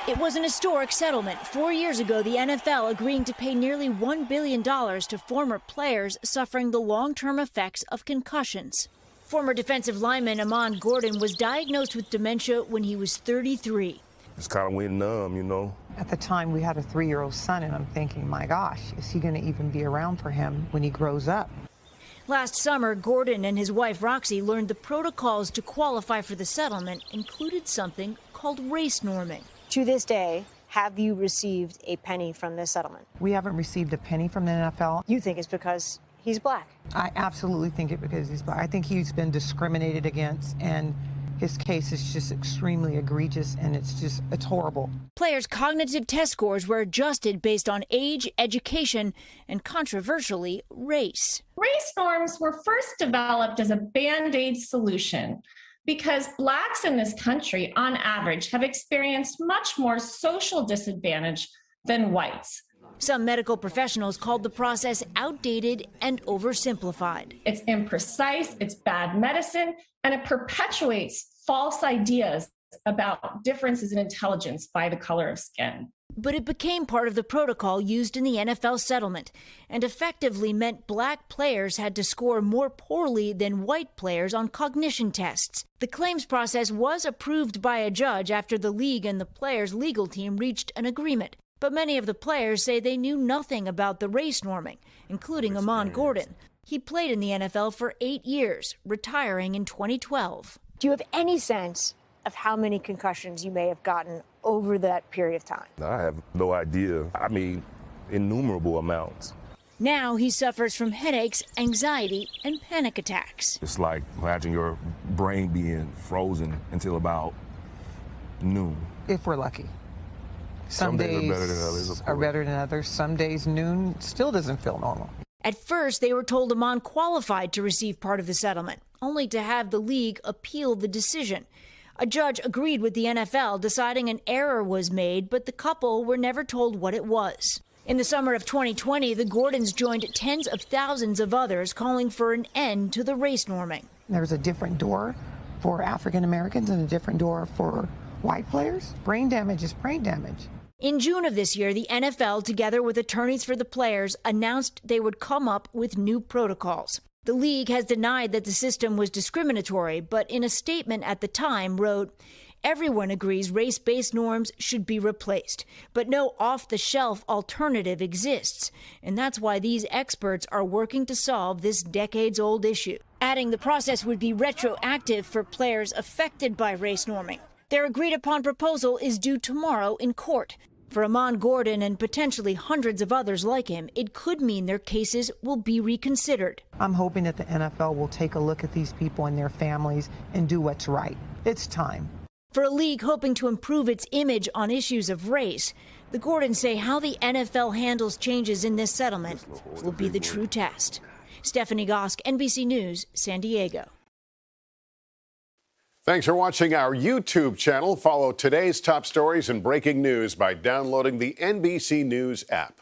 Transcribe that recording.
It was an historic settlement. 4 years ago, the NFL agreeing to pay nearly $1 billion to former players suffering the long-term effects of concussions. Former defensive lineman Amon Gordon was diagnosed with dementia when he was 33. Just kind of went numb, you know. At the time, we had a 3-year-old son, and I'm thinking, my gosh, is he going to even be around for him when he grows up? Last summer, Gordon and his wife Roxy learned the protocols to qualify for the settlement included something called race norming. To this day, have you received a penny from this settlement? We haven't received a penny from the NFL. You think it's because he's black? I absolutely think it because he's black. I think he's been discriminated against, and his case is just extremely egregious, and it's horrible. Players' cognitive test scores were adjusted based on age, education, and controversially, race. Race norms were first developed as a Band-Aid solution because blacks in this country, on average, have experienced much more social disadvantage than whites. Some medical professionals called the process outdated and oversimplified. It's imprecise, it's bad medicine, and it perpetuates false ideas about differences in intelligence by the color of skin. But it became part of the protocol used in the NFL settlement and effectively meant black players had to score more poorly than white players on cognition tests. The claims process was approved by a judge after the league and the players' legal team reached an agreement. But many of the players say they knew nothing about the race norming, including Amon Gordon. He played in the NFL for 8 years, retiring in 2012. Do you have any sense of how many concussions you may have gotten over that period of time? I have no idea. I mean, innumerable amounts. Now he suffers from headaches, anxiety, and panic attacks. It's like imagine your brain being frozen until about noon. If we're lucky. Some days are better than others, of course. Are better than others. Some days noon still doesn't feel normal. At first, they were told Amon qualified to receive part of the settlement, only to have the league appeal the decision. A judge agreed with the NFL, deciding an error was made, but the couple were never told what it was. In the summer of 2020, the Gordons joined tens of thousands of others calling for an end to the race norming. There's a different door for African Americans and a different door for white players. Brain damage is brain damage. In June of this year, the NFL, together with attorneys for the players, announced they would come up with new protocols. The league has denied that the system was discriminatory, but in a statement at the time wrote, "Everyone agrees race-based norms should be replaced, but no off-the-shelf alternative exists, and that's why these experts are working to solve this decades-old issue." Adding the process would be retroactive for players affected by race norming. Their agreed-upon proposal is due tomorrow in court. For Amon Gordon and potentially hundreds of others like him, it could mean their cases will be reconsidered. I'm hoping that the NFL will take a look at these people and their families and do what's right. It's time. For a league hoping to improve its image on issues of race, the Gordons say how the NFL handles changes in this settlement will be the true test. Stephanie Gosk, NBC News, San Diego. Thanks for watching our YouTube channel. Follow today's top stories and breaking news by downloading the NBC News app.